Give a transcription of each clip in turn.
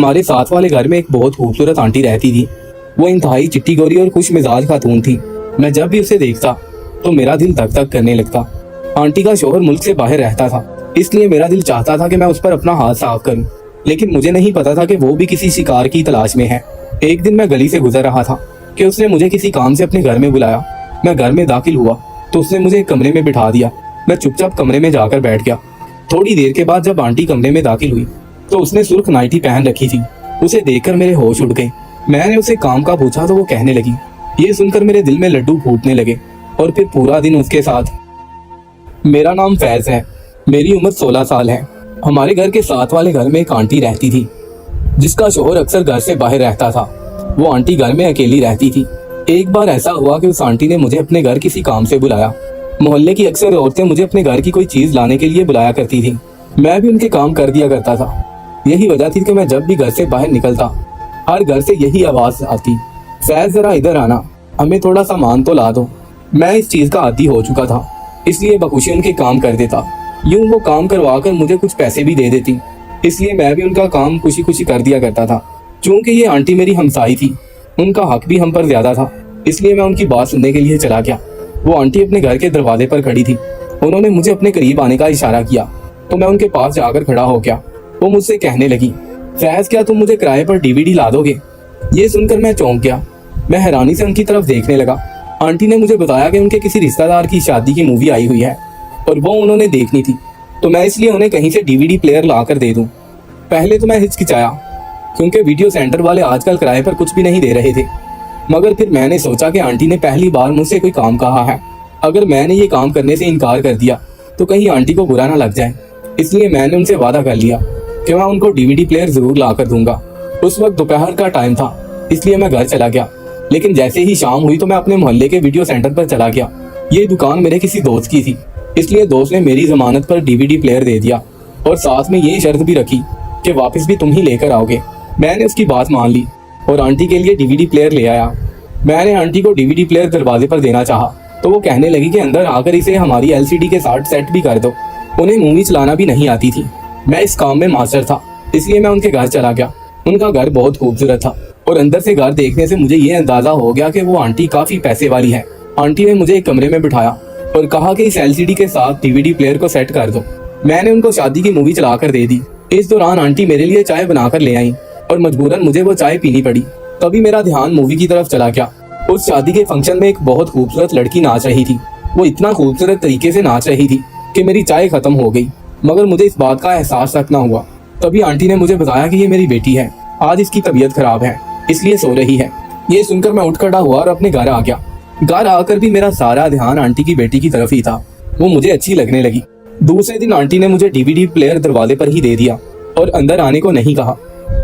हमारे साथ वाले घर में एक बहुत खूबसूरत आंटी रहती थी। वो इंतहाई चिट्टी गोरी और खुश मिजाज खातून थी। मैं जब भी उसे देखता तो मेरा दिल धक धक करने लगता। आंटी का शौहर मुल्क से बाहर रहता था, इसलिए मेरा दिल चाहता था कि मैं उस पर अपना हाथ साफ करूं, लेकिन मुझे नहीं पता था कि वो भी किसी शिकार की तलाश में है। एक दिन मैं गली से गुजर रहा था कि उसने मुझे किसी काम से अपने घर में बुलाया। मैं घर में दाखिल हुआ तो उसने मुझे एक कमरे में बिठा दिया। मैं चुपचाप कमरे में जाकर बैठ गया। थोड़ी देर के बाद जब आंटी कमरे में दाखिल हुई तो उसने सुर्ख नाइटी पहन रखी थी। उसे देखकर मेरे होश उड़ गए। मैंने उसे काम का पूछा तो वो कहने लगी। ये सुनकर मेरे दिल में लड्डू फूटने लगे और फिर पूरा दिन उसके साथ। मेरा नाम फैज है, मेरी उम्र 16 साल है। हमारे घर के साथ वाले घर में एक आंटी रहती थी जिसका शौहर अक्सर घर से बाहर रहता था। वो आंटी घर में अकेली रहती थी। एक बार ऐसा हुआ कि उस आंटी ने मुझे अपने घर किसी काम से बुलाया। मोहल्ले की अक्सर औरतें मुझे अपने घर की कोई चीज लाने के लिए बुलाया करती थी। मैं भी उनके काम कर दिया करता था। यही वजह थी कि मैं जब भी घर से बाहर निकलता हर घर से यही आवाज आती, फैज जरा इधर आना, हमें थोड़ा सामान तो ला दो। मैं इस चीज का आदी हो चुका था, इसलिए बखुशी उनके काम कर देता। यूं वो काम करवा कर मुझे कुछ पैसे भी दे देती, इसलिए मैं भी उनका काम खुशी खुशी कर दिया करता था। चूंकि ये आंटी मेरी हमसाई थी, उनका हक भी हम पर ज्यादा था, इसलिए मैं उनकी बात सुनने के लिए चला गया। वो आंटी अपने घर के दरवाजे पर खड़ी थी। उन्होंने मुझे अपने करीब आने का इशारा किया तो मैं उनके पास जाकर खड़ा हो गया। वो मुझसे कहने लगी, फैज क्या तुम मुझे किराए पर डीवीडी ला दोगे? ये सुनकर मैं चौंक गया। मैं हैरानी से उनकी तरफ देखने लगा। आंटी ने मुझे बताया कि उनके किसी रिश्तेदार की शादी की मूवी आई हुई है और वो उन्होंने देखनी थी, तो मैं इसलिए उन्हें कहीं से डीवीडी प्लेयर ला कर दे दूं। पहले तो मैं हिचकिचाया क्योंकि वीडियो सेंटर वाले आजकल किराए पर कुछ भी नहीं दे रहे थे, मगर फिर मैंने सोचा कि आंटी ने पहली बार मुझसे कोई काम कहा है। अगर मैंने ये काम करने से इनकार कर दिया तो कहीं आंटी को बुरा ना लग जाए, इसलिए मैंने उनसे वादा कर लिया कि मैं उनको डीवीडी प्लेयर जरूर ला कर दूंगा। उस वक्त दोपहर का टाइम था, इसलिए मैं घर चला गया। लेकिन जैसे ही शाम हुई तो मैं अपने मोहल्ले के वीडियो सेंटर पर चला गया। ये दुकान मेरे किसी दोस्त की थी, इसलिए दोस्त ने मेरी जमानत पर डीवीडी प्लेयर दे दिया और साथ में ये शर्त भी रखी कि वापस भी तुम ही लेकर आओगे। मैंने उसकी बात मान ली और आंटी के लिए डीवीडी प्लेयर ले आया। मैंने आंटी को डीवीडी प्लेयर दरवाजे पर देना चाहा तो वो कहने लगी कि अंदर आकर इसे हमारी एलसीडी के साथ सेट भी कर दो। उन्हें मूवी चलाना भी नहीं आती थी। मैं इस काम में मास्टर था, इसलिए मैं उनके घर चला गया। उनका घर बहुत खूबसूरत था और अंदर से घर देखने से मुझे ये अंदाजा हो गया कि वो आंटी काफी पैसे वाली है। आंटी ने मुझे एक कमरे में बिठाया और कहा कि इस एलसीडी के साथ डीवीडी प्लेयर को सेट कर दो। मैंने उनको शादी की मूवी चलाकर दे दी। इस दौरान आंटी मेरे लिए चाय बनाकर ले आई और मजबूरन मुझे वो चाय पीनी पड़ी। तभी मेरा ध्यान मूवी की तरफ चला गया। उस शादी के फंक्शन में एक बहुत खूबसूरत लड़की नाच रही थी। वो इतना खूबसूरत तरीके से नाच रही थी कि मेरी चाय खत्म हो गई, मगर मुझे इस बात का एहसास तक न हुआ। तभी आंटी ने मुझे बताया कि ये मेरी बेटी है, आज इसकी तबीयत खराब है इसलिए सो रही है। ये सुनकर मैं उठ खड़ा हुआ और अपने घर आ गया। घर आकर भी मेरा सारा ध्यान आंटी की बेटी की तरफ ही था। वो मुझे अच्छी लगने लगी। दूसरे दिन आंटी ने मुझे डीवीडी प्लेयर दरवाजे पर ही दे दिया और अंदर आने को नहीं कहा।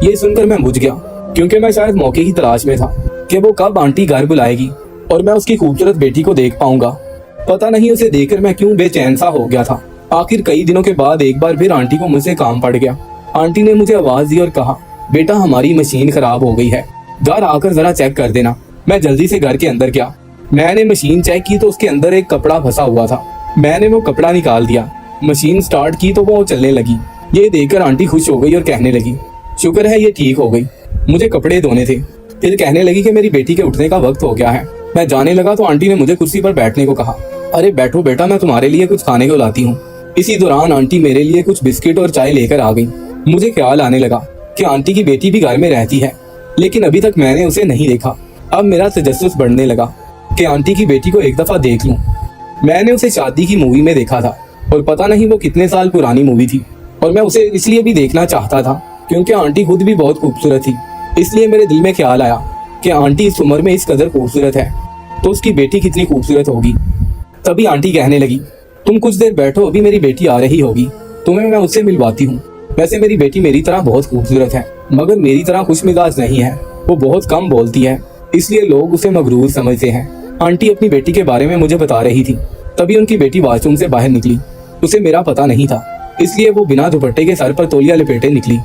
ये सुनकर मैं बुझ गया क्योंकि मैं शायद मौके की तलाश में था कि वो कब आंटी घर बुलाएगी और मैं उसकी खूबसूरत बेटी को देख पाऊंगा। पता नहीं उसे देखकर मैं क्यों बेचैन सा हो गया था। आखिर कई दिनों के बाद एक बार फिर आंटी को मुझसे काम पड़ गया। आंटी ने मुझे आवाज दी और कहा, बेटा हमारी मशीन खराब हो गई है, घर आकर जरा चेक कर देना। मैं जल्दी से घर के अंदर गया। मैंने मशीन चेक की तो उसके अंदर एक कपड़ा फंसा हुआ था। मैंने वो कपड़ा निकाल दिया, मशीन स्टार्ट की तो वो चलने लगी। ये देखकर आंटी खुश हो गई और कहने लगी, शुक्र है ये ठीक हो गई, मुझे कपड़े धोने थे। फिर कहने लगी कि मेरी बेटी के उठने का वक्त हो गया है। मैं जाने लगा तो आंटी ने मुझे कुर्सी पर बैठने को कहा। अरे बैठो बेटा, मैं तुम्हारे लिए कुछ खाने को लाती हूँ। इसी दौरान आंटी मेरे लिए कुछ बिस्किट और चाय लेकर आ गई। मुझे ख्याल आने लगा कि आंटी की बेटी भी घर में रहती है, लेकिन अभी तक मैंने उसे नहीं देखा। अब मेरा तजस्सुस बढ़ने लगा कि आंटी की बेटी को एक दफा देख लूं। मैंने उसे शादी की मूवी में देखा था और पता नहीं वो कितने साल पुरानी मूवी थी, और मैं उसे इसलिए भी देखना चाहता था क्योंकि आंटी खुद भी बहुत खूबसूरत थी। इसलिए मेरे दिल में ख्याल आया कि आंटी इस उम्र में इस कदर खूबसूरत है तो उसकी बेटी कितनी खूबसूरत होगी। तभी आंटी कहने लगी, तुम कुछ देर बैठो, अभी मेरी बेटी आ रही होगी, तुम्हें मैं उससे मिलवाती हूँ। वैसे मेरी बेटी मेरी तरह बहुत खूबसूरत है, मगर मेरी तरह खुशमिजाज नहीं है। वो बहुत कम बोलती है, इसलिए लोग उसे मगरूर समझते हैं। आंटी अपनी बेटी के बारे में मुझे बता रही थी। तभी उनकी बेटी वॉशरूम से बाहर निकली। उसे मेरा पता नहीं था, इसलिए वो बिना दुपट्टे के सर पर तौलिया लपेटे निकली।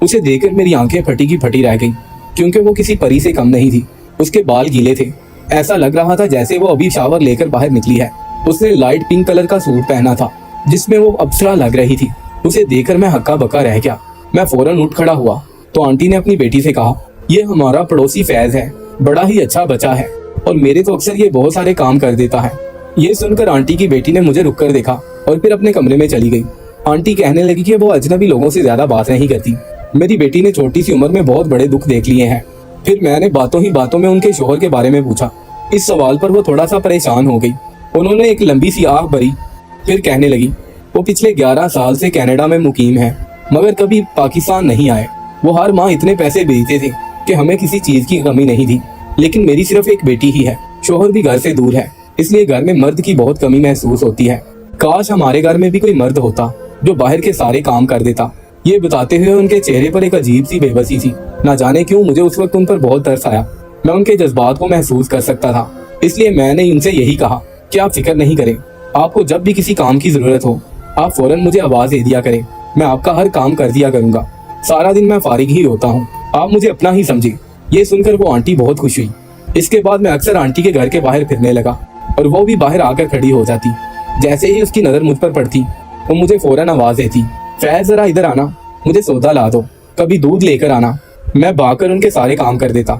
उसे देखकर मेरी आंखें फटी की फटी रह गईं, क्योंकि वो किसी परी से कम नहीं थी। उसके बाल गीले थे, ऐसा लग रहा था जैसे वो अभी शावर लेकर बाहर निकली है। उसने लाइट पिंक कलर का सूट पहना था जिसमें वो अप्सरा लग रही थी। उसे देखकर मैं हक्का बक्का रह गया। मैं फौरन उठ खड़ा हुआ तो तो आंटी ने अपनी बेटी से कहा, ये हमारा पड़ोसी फैज है, बड़ा ही अच्छा बच्चा है और मेरे तो अक्सर ये बहुत सारे काम कर देता है। ये सुनकर आंटी की बेटी ने मुझे रुककर देखा और फिर अपने कमरे में चली गई। आंटी कहने लगी कि वो अजनबी लोगों से ज्यादा बात नहीं करती। मेरी बेटी ने छोटी सी उम्र में बहुत बड़े दुख देख लिए हैं। फिर मैंने बातों ही बातों में उनके शोहर के बारे में पूछा। इस सवाल पर वो थोड़ा सा परेशान हो गई। उन्होंने एक लंबी सी आह भरी, फिर कहने लगी, वो पिछले 11 साल से कनाडा में मुकीम है, मगर कभी पाकिस्तान नहीं आए। वो हर माह इतने पैसे भेजते थे कि हमें किसी चीज की कमी नहीं थी, लेकिन मेरी सिर्फ एक बेटी ही है। शोहर भी घर से दूर है, इसलिए घर में मर्द की बहुत कमी महसूस होती है। काश हमारे घर में भी कोई मर्द होता जो बाहर के सारे काम कर देता। ये बताते हुए उनके चेहरे पर एक अजीब सी बेबसी थी। ना जाने क्यों मुझे उस वक्त उन पर बहुत तरस आया। मैं उनके जज्बात को महसूस कर सकता था, इसलिए मैंने उनसे यही कहा कि आप फिक्र नहीं करें, आपको जब भी किसी काम की जरूरत हो आप फौरन मुझे आवाज दे दिया करें, मैं आपका हर काम कर दिया करूंगा। सारा दिन मैं फारिग ही होता हूँ, आप मुझे अपना ही समझे। ये सुनकर वो आंटी बहुत खुश हुई। इसके बाद मैं अक्सर आंटी के घर के बाहर फिरने लगा और वो भी बाहर आकर खड़ी हो जाती। जैसे ही उसकी नजर मुझ पर पड़ती वो मुझे फौरन आवाज देती, फैज जरा इधर आना, मुझे सौदा ला दो, कभी दूध लेकर आना। मैं भागकर उनके सारे काम कर देता।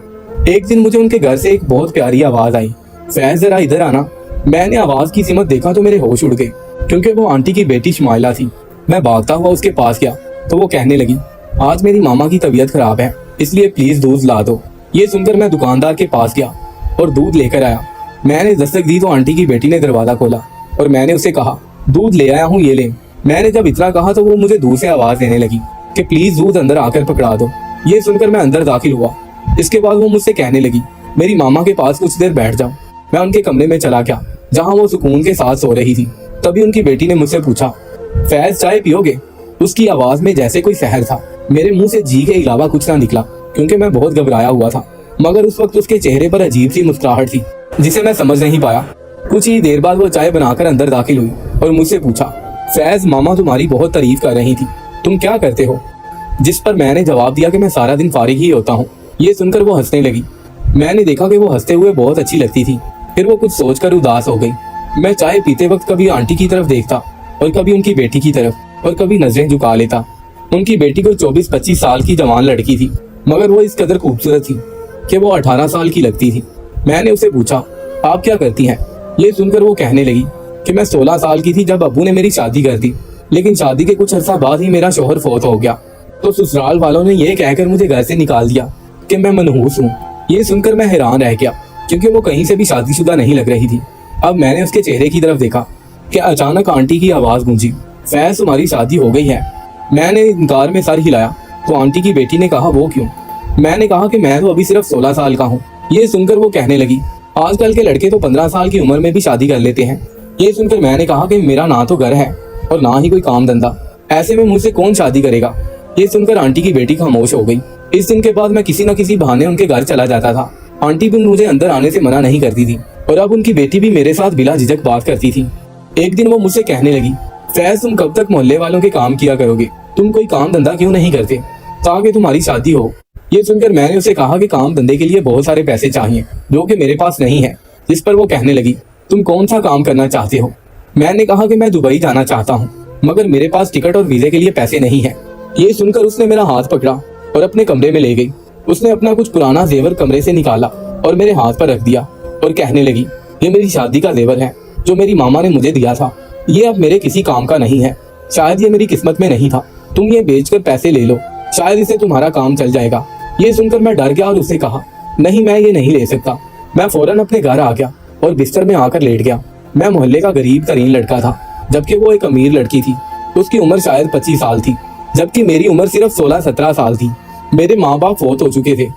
एक दिन मुझे उनके घर से एक बहुत प्यारी आवाज आई, फैज जरा इधर आना। मैंने आवाज की सिमत देखा तो मेरे होश उड़ गए, क्योंकि वो आंटी की बेटी शमाइला थी। मैं भागता हुआ उसके पास गया तो वो कहने लगी, आज मेरी मामा की तबीयत खराब है, इसलिए प्लीज दूध ला दो। ये सुनकर मैं दुकानदार के पास गया और दूध लेकर आया। मैंने दस्तक दी तो आंटी की बेटी ने दरवाजा खोला और मैंने उसे कहा, दूध ले आया हूँ, ये ले। मैंने जब इतना कहा तो वो मुझे दूर से आवाज देने लगी कि प्लीज दूध अंदर आकर पकड़ा दो। ये सुनकर मैं अंदर दाखिल हुआ। इसके बाद वो मुझसे कहने लगी, मेरी मामा के पास कुछ देर बैठ जाओ। मैं उनके कमरे में चला गया जहाँ वो सुकून के साथ सो रही थी। तभी उनकी बेटी ने मुझसे पूछा, फैज चाय पियोगे? उसकी आवाज में जैसे कोई सहर था। मेरे मुंह से जी के अलावा कुछ ना निकला, क्योंकि मैं बहुत घबराया हुआ था, मगर उस वक्त उसके चेहरे पर अजीब सी मुस्कुराहट थी जिसे मैं समझ नहीं पाया। कुछ ही देर बाद वो चाय बनाकर अंदर दाखिल हुई और मुझसे पूछा, फैज मामा तुम्हारी बहुत तारीफ कर रही थी, तुम क्या करते हो? जिस पर मैंने जवाब दिया कि मैं सारा दिन फारिग ही होता हूँ। ये सुनकर वो हंसने लगी। मैंने देखा कि वो हंसते हुए बहुत अच्छी लगती थी। फिर वो कुछ सोचकर उदास हो गई। मैं चाय पीते वक्त कभी आंटी की तरफ देखता और कभी उनकी बेटी की तरफ और कभी नजरें झुका लेता। उनकी बेटी को 24-25 साल की जवान लड़की थी, मगर वो इस कदर खूबसूरत थी कि वो 18 साल की लगती थी। मैंने उसे पूछा, आप क्या करती हैं? ये सुनकर वो कहने लगी कि मैं 16 साल की थी जब अब्बू ने मेरी शादी कर दी, लेकिन शादी के कुछ अर्सा बाद ही मेरा शौहर फौत हो गया, तो ससुराल वालों ने ये कहकर मुझे घर से निकाल दिया कि मैं मनहूस हूँ। ये सुनकर मैं हैरान रह गया, क्योंकि वो कहीं से भी शादीशुदा नहीं लग रही थी। अब मैंने उसके चेहरे की तरफ देखा कि अचानक आंटी की आवाज गूंजी, फैज तुम्हारी शादी हो गई है। मैंने इनकार में सर हिलाया तो आंटी की बेटी ने कहा, वो क्यों? मैंने कहा कि मैं तो अभी सिर्फ 16 साल का हूँ। ये सुनकर वो कहने लगी, आजकल के लड़के तो 15 साल की उम्र में भी शादी कर लेते हैं। ये सुनकर मैंने कहा कि मेरा ना तो घर है और ना ही कोई काम धंधा, ऐसे में मुझसे कौन शादी करेगा? ये सुनकर आंटी की बेटी खामोश हो गई। इस दिन के बाद मैं किसी न किसी बहाने उनके घर चला जाता था। आंटी भी मुझे अंदर आने से मना नहीं करती थी और अब उनकी बेटी भी मेरे साथ बिला झिझक बात करती थी। एक दिन वो मुझसे कहने लगी, फैज तुम कब तक मोहल्ले वालों के काम किया करोगे? तुम कोई काम धंधा क्यों नहीं करते ताकि तुम्हारी शादी हो? ये सुनकर मैंने उसे कहा कि काम धंधे के लिए बहुत सारे पैसे चाहिए जो कि मेरे पास नहीं है। जिस पर वो कहने लगी, तुम कौन सा काम करना चाहते हो? मैंने कहा कि मैं दुबई जाना चाहता हूँ, मगर मेरे पास टिकट और वीजे के लिए पैसे नहीं है। ये सुनकर उसने मेरा हाथ पकड़ा और अपने कमरे में ले गई। उसने अपना कुछ पुराना जेवर कमरे से निकाला और मेरे हाथ पर रख दिया और कहने लगी, ये मेरी शादी का जेवर है जो मेरी मामा ने मुझे दिया था। ये अब मेरे किसी काम का नहीं है, शायद ये मेरी किस्मत में नहीं था। तुम ये बेचकर पैसे ले लो, शायद इससे तुम्हारा काम चल जाएगा। ये सुनकर मैं डर गया और उससे कहा, नहीं मैं ये नहीं ले सकता। मैं फौरन अपने घर आ गया और बिस्तर में आकर लेट गया। मैं मोहल्ले का गरीब तरीन लड़का था, जबकि वो एक अमीर लड़की थी। उसकी उम्र शायद 25 साल थी, जबकि मेरी उम्र सिर्फ 16-17 साल थी। मेरे माँ बाप फौत हो चुके थे,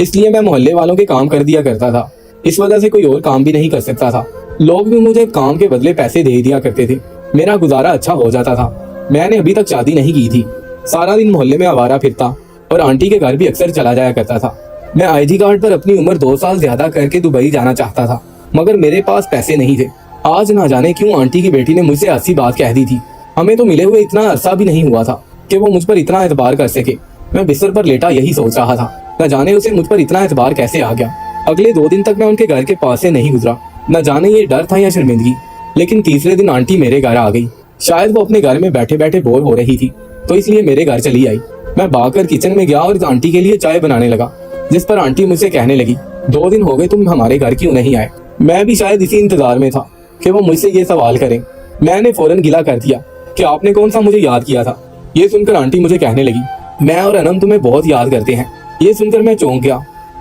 इसलिए मैं मोहल्ले वालों के काम कर दिया करता था। इस वजह से कोई और काम भी नहीं कर सकता था। लोग भी मुझे काम के बदले पैसे दे दिया करते थे। मेरा गुजारा अच्छा हो जाता था। मैंने अभी तक शादी नहीं की थी। सारा दिन मोहल्ले में आवारा फिरता और आंटी के घर भी अक्सर चला जाया करता था। मैं आईडी कार्ड पर अपनी उम्र 2 साल ज्यादा करके दुबई जाना चाहता था, मगर मेरे पास पैसे नहीं थे। आज ना जाने क्यों आंटी की बेटी ने मुझसे ऐसी बात कह दी थी। हमें तो मिले हुए इतना अरसा भी नहीं हुआ था कि वो मुझ पर इतना एतबार कर सके। मैं बिस्तर पर लेटा यही सोच रहा था, न जाने उसे मुझ पर इतना एतबार कैसे आ गया। अगले 2 दिन तक मैं उनके घर के पास से नहीं गुजरा। न जाने ये डर था या शर्मिंदगी, लेकिन तीसरे दिन आंटी मेरे घर आ गई। शायद वो अपने घर में बैठे बैठे बोर हो रही थी, तो इसलिए मेरे घर चली आई। मैं भागकर किचन में गया और आंटी के लिए चाय बनाने लगा, जिस पर आंटी मुझसे कहने लगी, 2 दिन हो गए तुम हमारे घर क्यों नहीं आए। मैं भी शायद इसी इंतजार में था कि वो मुझसे ये सवाल करें। मैंने फौरन गिला कर दिया कि आपने कौन सा मुझे याद किया था। ये सुनकर आंटी मुझे कहने लगी, मैं और अनम तुम्हें बहुत याद करते हैं। ये सुनकर मैं चौंक गया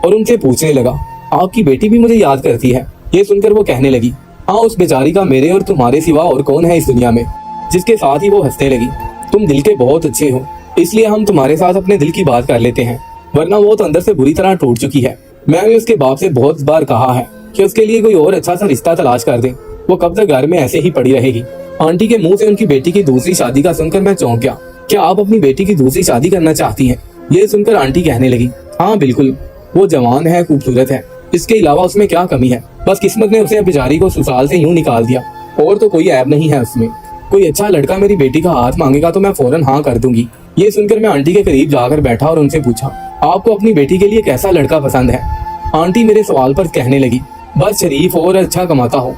और उनसे पूछने लगा, आपकी बेटी भी मुझे याद करती है। ये सुनकर वो कहने लगी, हाँ, उस बेचारी का मेरे और तुम्हारे सिवा और कौन है इस दुनिया में। जिसके साथ ही वो हंसने लगी, तुम दिल के बहुत अच्छे हो, इसलिए हम तुम्हारे साथ अपने दिल की बात कर लेते हैं, वरना वो तो अंदर से बुरी तरह टूट चुकी है। मैंने उसके बाप से बहुत बार कहा है कि उसके लिए कोई और अच्छा सा रिश्ता तलाश कर दे, वो कब तक घर में ऐसे ही पड़ी रहेगी। आंटी के मुंह से उनकी बेटी की दूसरी शादी का सुनकर मैं चौंक गया। क्या आप अपनी बेटी की दूसरी शादी करना चाहती हैं? ये सुनकर आंटी कहने लगी, हाँ बिल्कुल, वो जवान है, खूबसूरत है, इसके अलावा उसमें क्या कमी है। बस किस्मत ने उसे बेचारी को ससुराल से यूं निकाल दिया, और तो कोई ऐब नहीं है उसमें। कोई अच्छा लड़का मेरी बेटी का हाथ मांगेगा तो मैं फौरन हाँ कर दूंगी। ये सुनकर मैं आंटी के करीब जाकर बैठा और उनसे पूछा, आपको अपनी बेटी के लिए कैसा लड़का पसंद है? आंटी मेरे सवाल पर कहने लगी, बस शरीफ और अच्छा कमाता हो,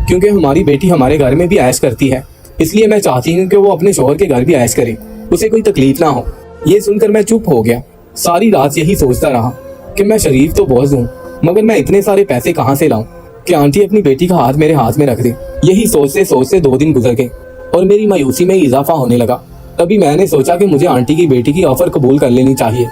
क्योंकि हमारी बेटी हमारे घर में भी ऐश करती है, इसलिए मैं चाहती हूँ कि वो अपने शौहर के घर भी ऐश करे, उसे कोई तकलीफ ना हो। ये सुनकर मैं चुप हो गया। सारी रात यही सोचता रहा कि मैं शरीफ तो बहुत हूँ, मगर मैं इतने सारे पैसे कहाँ से लाऊं कि आंटी अपनी बेटी का हाथ मेरे हाथ में रख दे। यही सोचते 2 दिन गुजर गए और मेरी मायूसी में इजाफा होने लगा। तभी मैंने सोचा कि मुझे आंटी की बेटी की ऑफर कबूल कर लेनी चाहिए।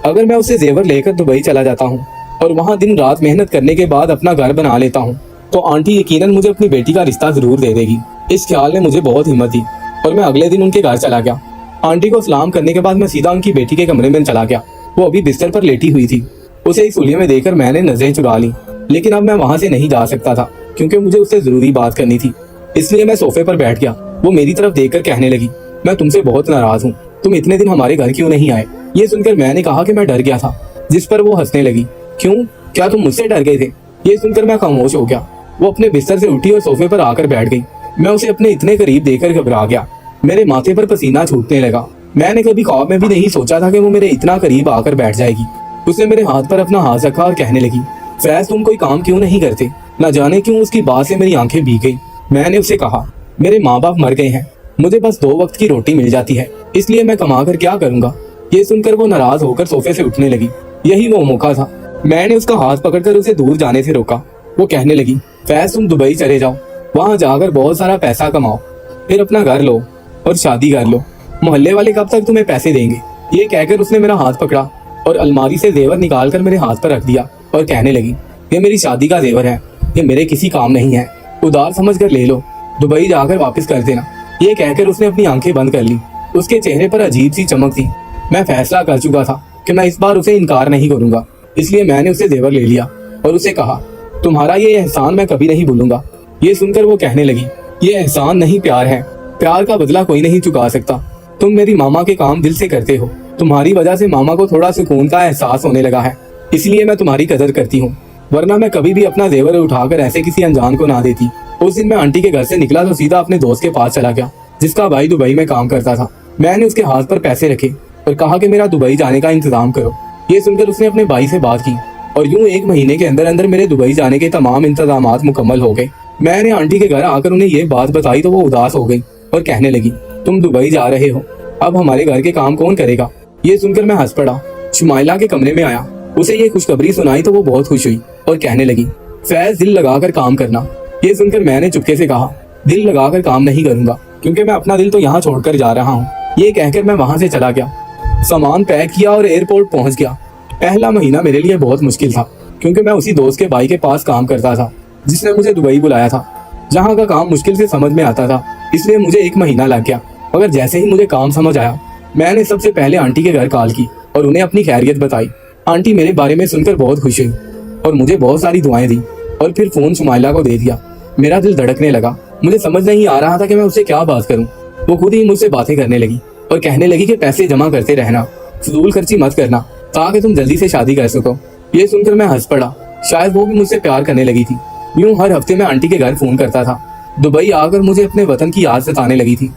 अगर मैं उसे जेवर लेकर दुबई चला जाता हूँ और वहाँ दिन रात मेहनत करने के बाद अपना घर बना लेता हूँ, तो आंटी यकीनन मुझे अपनी बेटी का रिश्ता जरूर दे देगी। इस ख्याल ने मुझे बहुत हिम्मत दी और मैं अगले दिन उनके घर चला गया। आंटी को सलाम करने के बाद मैं सीधा उनकी बेटी के कमरे में चला गया। वो अभी बिस्तर पर लेटी हुई थी। उसे इस हुलिये में देखकर मैंने नजरें चुरा ली, लेकिन अब मैं वहां से नहीं जा सकता था क्योंकि मुझे उससे जरूरी बात करनी थी। इसलिए मैं सोफे पर बैठ गया। वो मेरी तरफ देखकर कहने लगी, मैं तुमसे बहुत नाराज हूँ, तुम इतने दिन हमारे घर क्यों नहीं आए? ये सुनकर मैंने कहा कि मैं डर गया था, जिस पर वो हंसने लगी, क्यों, क्या तुम मुझसे डर गए थे? ये सुनकर मैं खामोश हो गया। वो अपने बिस्तर से उठी और सोफे पर आकर बैठ गई। मैं उसे अपने इतने करीब देखकर घबरा गया। मेरे माथे पर पसीना छूटने लगा। मैंने कभी ख्वाब में भी नहीं सोचा था कि वो मेरे इतना करीब आकर बैठ जाएगी। उसने मेरे हाथ पर अपना हाथ रखा और कहने लगी, फैज तुम कोई काम क्यों नहीं करते? न जाने क्यों उसकी बात से मेरी आंखें भीग गई। मैंने उसे कहा, मेरे माँ बाप मर गए हैं, मुझे बस 2 वक्त की रोटी मिल जाती है, इसलिए मैं कमा कर क्या करूंगा? ये सुनकर वो नाराज होकर सोफे से उठने लगी। यही वो मौका था। मैंने उसका हाथ पकड़कर उसे दूर जाने से रोका। वो कहने लगी, फैज तुम दुबई चले जाओ, वहां जाकर बहुत सारा पैसा कमाओ, फिर अपना घर लो और शादी कर लो, मोहल्ले वाले कब तक तुम्हें पैसे देंगे? ये कहकर उसने मेरा हाथ पकड़ा और अलमारी से जेवर निकालकर मेरे हाथ पर रख दिया और कहने लगी, ये मेरी शादी का जेवर है, ये मेरे किसी काम नहीं है, उधार समझ कर ले लो, दुबई जाकर वापस कर देना। ये कहकर उसने अपनी आंखें बंद कर ली। उसके चेहरे पर अजीब सी चमक थी। मैं फैसला कर चुका था कि मैं इस बार उसे इनकार नहीं करूंगा, इसलिए मैंने उसे जेवर ले लिया और उसे कहा, तुम्हारा ये एहसान मैं कभी नहीं भूलूंगा। ये सुनकर वो कहने लगी, ये एहसान नहीं प्यार है, प्यार का बदला कोई नहीं चुका सकता। तुम मेरी मामा के काम दिल से करते हो, तुम्हारी वजह से मामा को थोड़ा सुकून का एहसास होने लगा है, इसलिए मैं तुम्हारी कदर करती हूँ, वरना मैं कभी भी अपना जेवर उठाकर ऐसे किसी अनजान को ना देती। उस दिन मैं आंटी के घर से निकला तो सीधा अपने दोस्त के पास चला गया, जिसका भाई दुबई में काम करता था। मैंने उसके हाथ पर पैसे रखे और कहा कि मेरा दुबई जाने का इंतजाम करो। ये सुनकर उसने अपने भाई से बात की और यूं 1 महीने के अंदर अंदर मेरे दुबई जाने के तमाम इंतजामात मुकम्मल हो गए। मैंने आंटी के घर आकर उन्हें ये बात बताई तो वो उदास हो गई और कहने लगी, तुम दुबई जा रहे हो, अब हमारे घर के काम कौन करेगा? ये सुनकर मैं हंस पड़ा। शुमाइला के कमरे में आया, उसे ये खुशखबरी सुनाई तो वो बहुत खुश हुई और कहने लगी, फैज दिल लगाकर काम करना। ये सुनकर मैंने चुपके से कहा, दिल लगाकर काम नहीं करूंगा, क्योंकि मैं अपना दिल तो यहाँ छोड़कर जा रहा हूँ। ये कहकर मैं वहां से चला गया, सामान पैक किया और एयरपोर्ट पहुंच गया। पहला महीना मेरे लिए बहुत मुश्किल था, क्योंकि मैं उसी दोस्त के भाई के पास काम करता था जिसने मुझे दुबई बुलाया था। जहाँ का काम मुश्किल से समझ में आता था, इसलिए मुझे 1 महीना लग गया। मगर जैसे ही मुझे काम समझ आया, मैंने सबसे पहले आंटी के घर कॉल की और उन्हें अपनी खैरियत बताई। आंटी मेरे बारे में सुनकर बहुत खुश हुई और मुझे बहुत सारी दुआएं दी और फिर फोन शुमाइला को दे दिया। मेरा दिल धड़कने लगा। मुझे समझ नहीं आ रहा था कि मैं उससे क्या बात करूं। वो खुद ही मुझसे बातें करने लगी और कहने लगी कि पैसे जमा करते रहना, फजूल खर्ची मत करना, ताकि तुम जल्दी से शादी कर सको। ये सुनकर मैं हंस पड़ा। शायद वो भी मुझसे प्यार करने लगी थी। यूं हर हफ्ते मैं आंटी के घर फोन करता था। दुबई आकर मुझे अपने वतन की याद सताने लगी थी।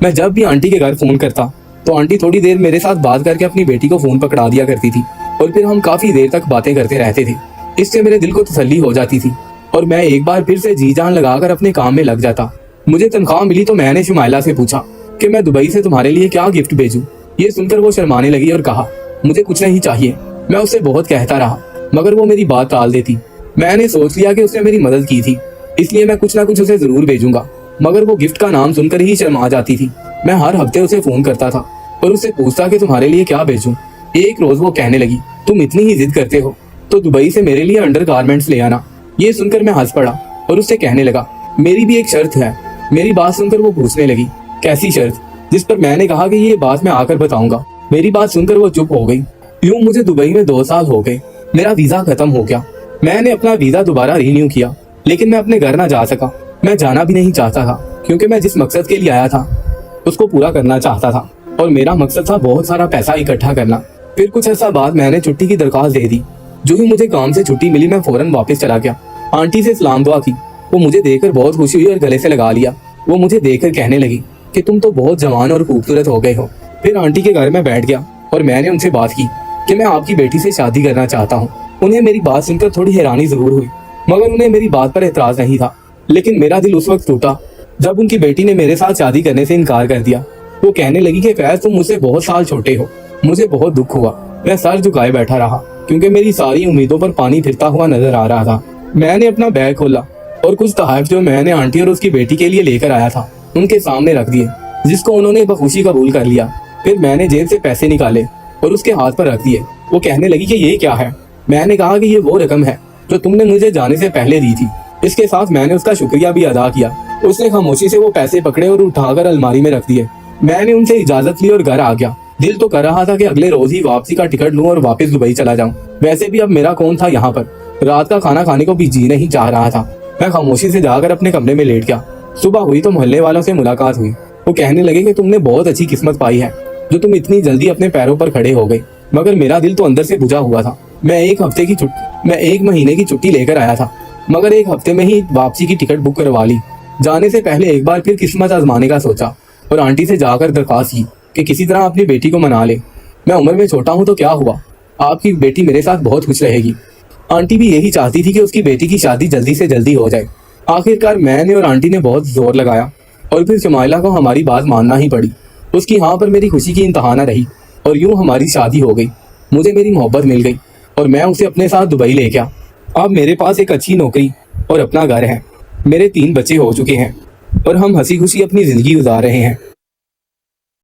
मैं जब भी आंटी के घर फोन करता तो आंटी थोड़ी देर मेरे साथ बात करके अपनी बेटी को फोन पकड़ा दिया करती थी और फिर हम काफी देर तक बातें करते रहते थे। इससे मेरे दिल को तसल्ली हो जाती थी और मैं एक बार फिर से जी जान लगाकर अपने काम में लग जाता। मुझे तनख्वाह मिली तो मैंने शुमाइला से पूछा कि मैं दुबई से तुम्हारे लिए क्या गिफ्ट भेजूं। ये सुनकर वो शर्माने लगी और कहा, मुझे कुछ नहीं चाहिए। मैं उससे बहुत कहता रहा मगर वो मेरी बात टाल देती। मैंने सोच लिया कि उसने मेरी मदद की थी, इसलिए मैं कुछ ना कुछ उसे जरूर भेजूंगा। मगर वो गिफ्ट का नाम सुनकर ही शर्मा जाती थी। मैं हर हफ्ते उसे फोन करता था और उससे पूछता कि तुम्हारे लिए क्या भेजूं। एक रोज वो कहने लगी, तुम इतनी ही जिद करते हो तो दुबई से मेरे लिए अंडरगारमेंट्स ले आना। ये सुनकर मैं हंस पड़ा और उससे कहने लगा, मेरी भी एक शर्त है। मेरी बात सुनकर वो पूछने लगी, कैसी शर्त? जिस पर मैंने कहा कि ये बात मैं आकर बताऊंगा। मेरी बात सुनकर वो चुप हो गई। यूं मुझे दुबई में 2 साल हो गए। मेरा वीजा खत्म हो गया। मैंने अपना वीजा दोबारा रिन्यू किया, लेकिन मैं अपने घर ना जा सका। मैं जाना भी नहीं चाहता था क्योंकि मैं जिस मकसद के लिए आया था उसको पूरा करना चाहता था और मेरा मकसद था बहुत सारा पैसा इकट्ठा करना। फिर कुछ अर्सा बाद मैंने छुट्टी की दरख्वास्त दे दी। जो ही मुझे काम से छुट्टी मिली मैं फौरन वापस चला गया। आंटी से सलाम दुआ की। वो मुझे देखकर बहुत खुशी हुई और गले से लगा लिया। वो मुझे देखकर कहने लगी कि तुम तो बहुत जवान और खूबसूरत हो गए हो। फिर आंटी के घर में बैठ गया और मैंने उनसे बात की कि मैं आपकी बेटी से शादी करना चाहता हूँ। उन्हें मेरी बात सुनकर थोड़ी हैरानी जरूर हुई मगर उन्हें मेरी बात पर एतराज नहीं था। लेकिन मेरा दिल उस वक्त टूटा जब उनकी बेटी ने मेरे साथ शादी करने से इनकार कर दिया। वो कहने लगी कि फैज तुम मुझसे बहुत साल छोटे हो। मुझे बहुत दुख हुआ। मैं सर झुकाए बैठा रहा क्योंकि मेरी सारी उम्मीदों पर पानी फिरता हुआ नजर आ रहा था। मैंने अपना बैग खोला और कुछ तोहफे जो मैंने आंटी और उसकी बेटी के लिए लेकर आया था उनके सामने रख दिए, जिसको उन्होंने बखुशी कबूल कर लिया। फिर मैंने जेब से पैसे निकाले और उसके हाथ पर रख दिए। वो कहने लगी कि ये क्या है? मैंने कहा कि ये वो रकम है जो तुमने मुझे जाने से पहले दी थी। इसके साथ मैंने उसका शुक्रिया भी अदा किया। उसने खामोशी से वो पैसे पकड़े और उठाकर अलमारी में रख दिए। मैंने उनसे इजाजत ली और घर आ गया। दिल तो कर रहा था कि अगले रोज ही वापसी का टिकट लूं और वापस दुबई चला जाऊं। वैसे भी अब मेरा कौन था यहाँ पर। रात का खाना खाने को भी जी नहीं चाह रहा था। मैं खामोशी से जाकर अपने कमरे में लेट गया। सुबह हुई तो मोहल्ले वालों से मुलाकात हुई। वो कहने लगे कि तुमने बहुत अच्छी किस्मत पाई है जो तुम इतनी जल्दी अपने पैरों पर खड़े हो गए। मगर मेरा दिल तो अंदर से बुझा हुआ था। मैं एक महीने की छुट्टी लेकर आया था मगर एक हफ्ते में ही वापसी की टिकट बुक करवा ली। जाने से पहले एक बार फिर किस्मत आजमाने का सोचा और आंटी से जाकर दरख्वास्त की कि किसी तरह अपनी बेटी को मना ले। मैं उम्र में छोटा हूँ तो क्या हुआ, आपकी बेटी मेरे साथ बहुत खुश रहेगी। आंटी भी यही चाहती थी कि उसकी बेटी की शादी जल्दी से जल्दी हो जाए। आखिरकार मैंने और आंटी ने बहुत जोर लगाया और फिर शुमाइला को हमारी बात मानना ही पड़ी। उसकी हाँ पर मेरी खुशी की इंतहा न रही और यूं हमारी शादी हो गई। मुझे मेरी मोहब्बत मिल गई और मैं उसे अपने साथ दुबई ले गया। अब मेरे पास एक अच्छी नौकरी और अपना घर है। मेरे 3 बच्चे हो चुके हैं और हम हंसी खुशी अपनी जिंदगी गुजार रहे हैं।